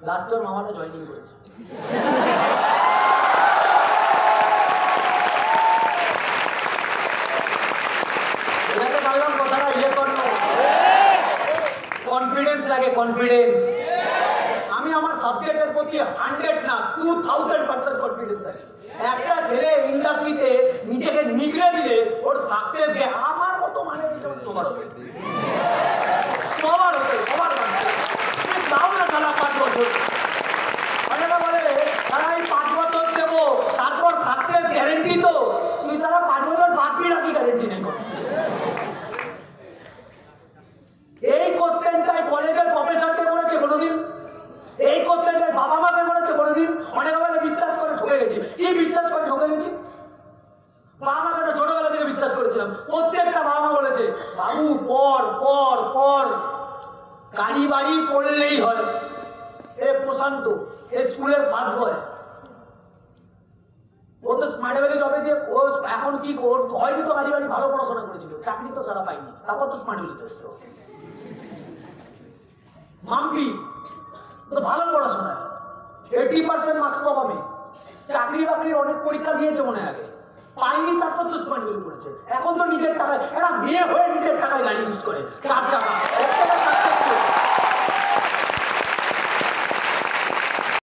লাস্টে ওর মামাটা জয়েনিং করেছে। এটাকে বললাম কথাটা ইয়ে করলো, কনফিডেন্স লাগে, কনফিডেন্স। আমি আমার সাবজেক্টের প্রতি 100 না 2000% কনফিডেন্স আছে। একটা ছেলে ইন্ডাস্ট্রিতে নিজেকে নিগড়ে দিলে ওর সাকসেস গে আমার মতো মানে তোমার হবে, সবার হবে, সবার তাও না তারা 5 বছর অনেকে বলে তারা এই 5 বছর দেবো তারপর সাকসেস গ্যারেন্টি, তো তুই তারা 5 বছর বাঁচবি নাকি গ্যারেন্টি নেই। এই কোশ্চেনটাই কলেজের প্রফেসরকে করেছে কোনোদিন, এই কোশ্চেনটাই বাবা মাকে করেছে কোনোদিন। অনেকে বলে বিশ্বাস করে ঠকে গেছি। কি বিশ্বাস করে ঠকে গেছি? বাবা মাকে তো ছোটবেলা থেকে বিশ্বাস করেছিলাম। প্রত্যেকটা বাবা মা বলেছে বাবু পর পর পর, গাড়ি বাড়ি পড়লেই হয়। এ প্রশান্ত এ স্কুলের ফার্স্ট বয়, ও তো স্মার্ট ভ্যালি জবে দিয়ে ও এখন কি ওর হয়নি তো গাড়ি বাড়ি ভালো পড়াশোনা করেছিল, চাকরি তো সারা পাইনি, তারপর তো স্মার্ট ভ্যালিতে এসছে। মাম্পি তো ভালো পড়াশোনা, 80% মার্কস পাবে, চাকরি বাকরির অনেক পরীক্ষা দিয়েছে মনে আগে, পাইনি, তারপর তো স্মার্ট ভ্যালি করেছে। এখন তো নিজের টাকায়, এরা মেয়ে হয়ে নিজের টাকায় গাড়ি ইউজ করে, 4 চাকা।